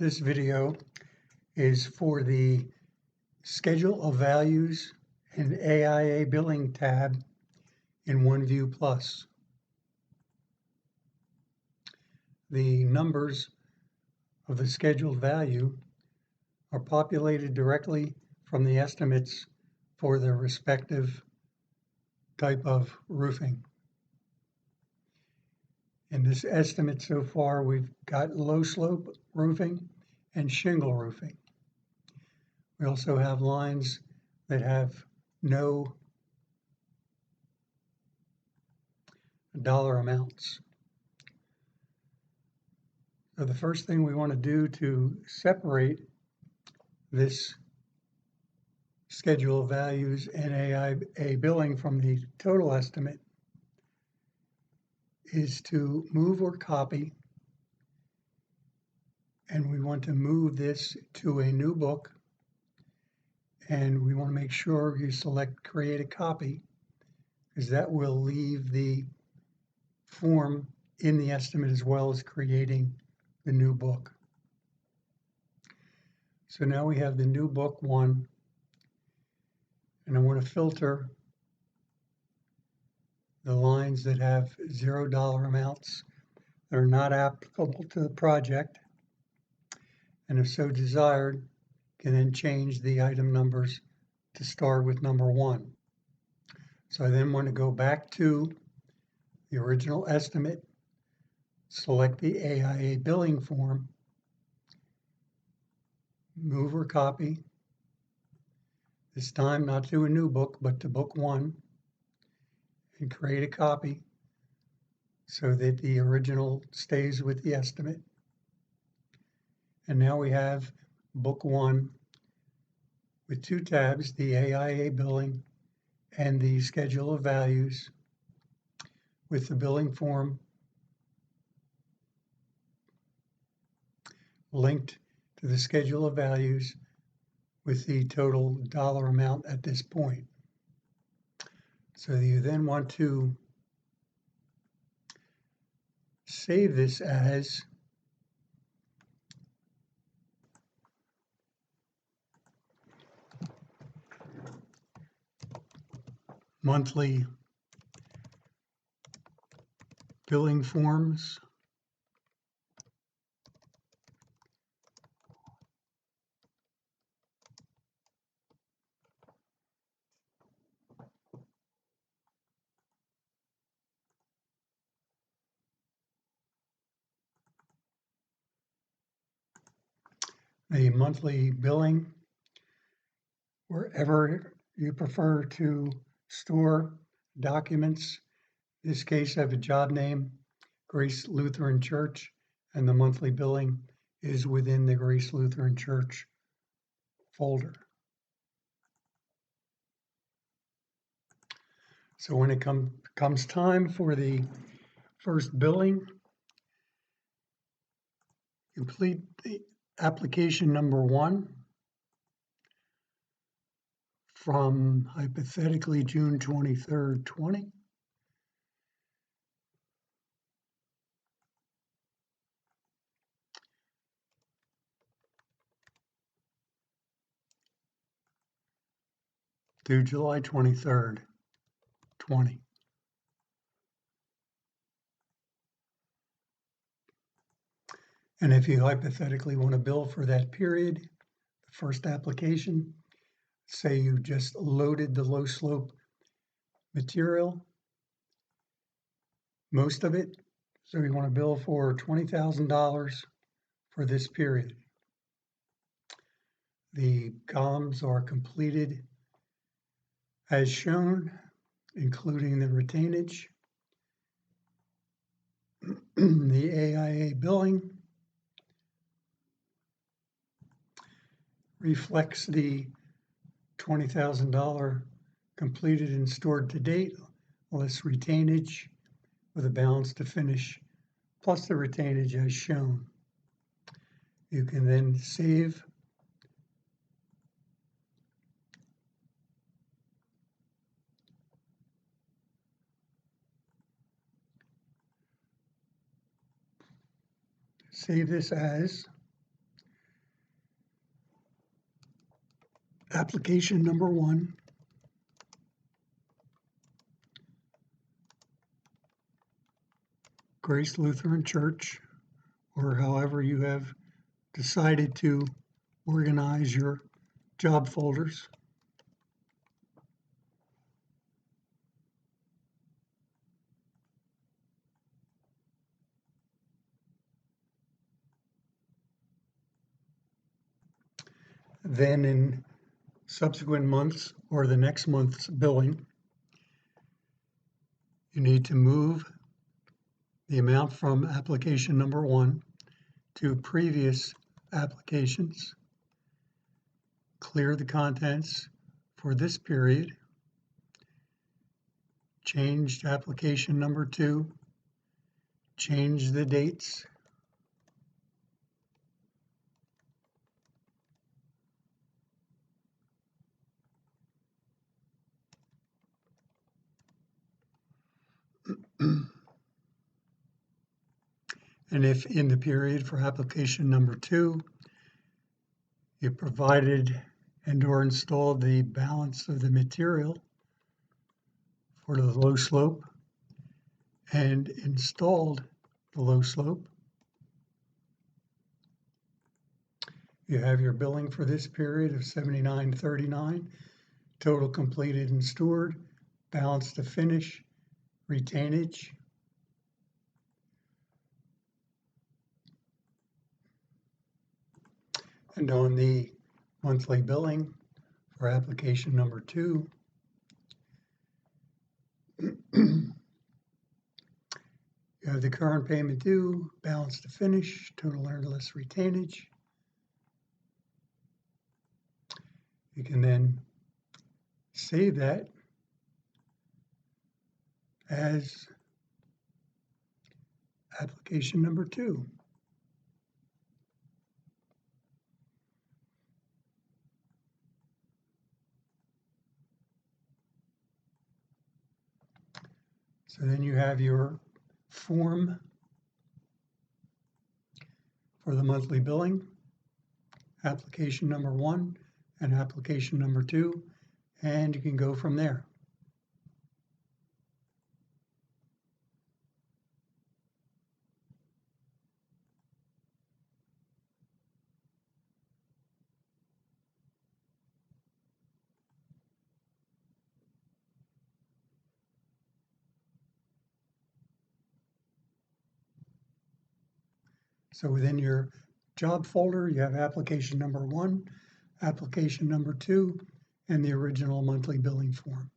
This video is for the Schedule of Values and AIA Billing tab in OneView Plus. The numbers of the scheduled value are populated directly from the estimates for their respective type of roofing. In this estimate so far, we've got low slope roofing and shingle roofing. We also have lines that have no dollar amounts. So the first thing we want to do to separate this schedule of values and AIA billing from the total estimate is to move or copy, and we want to move this to a new book, and we want to make sure you select create a copy, because that will leave the form in the estimate as well as creating the new book. So now we have the new book one, and I want to filter the lines that have $0 amounts that are not applicable to the project, and if so desired, can then change the item numbers to start with number 1. So I then want to go back to the original estimate, select the AIA billing form, move or copy, this time not to a new book, but to book 1, and create a copy so that the original stays with the estimate. And now we have book 1 with 2 tabs, the AIA billing and the schedule of values, with the billing form linked to the schedule of values with the total dollar amount at this point. So you then want to save this as monthly billing forms, the monthly billing, wherever you prefer to store documents. In this case, I have a job name, Grace Lutheran Church, and the monthly billing is within the Grace Lutheran Church folder. So when it comes time for the first billing, complete the application number 1 from hypothetically June 23rd, 20. To July 23rd, 20. And if you hypothetically want to bill for that period, the first application, say you just loaded the low slope material, most of it, so you want to bill for $20,000 for this period. The columns are completed as shown, including the retainage, the AIA billing, reflects the $20,000 completed and stored to date, less retainage with a balance to finish, plus the retainage as shown. You can then save this as application number 1, Grace Lutheran Church, or however you have decided to organize your job folders. Then in subsequent months or the next month's billing, you need to move the amount from application number 1 to previous applications, clear the contents for this period, change application number 2, change the dates, and if in the period for application number 2, you provided and or installed the balance of the material for the low slope and installed the low slope, you have your billing for this period of $79.39, total completed and stored, balance to finish, retainage, and on the monthly billing for application number 2, you have the current payment due, balance to finish, total earned less retainage. You can then save that as application number 2. So then you have your form for the monthly billing, application number 1 and application number 2, and you can go from there. So within your job folder, you have application number 1, application number 2, and the original monthly billing form.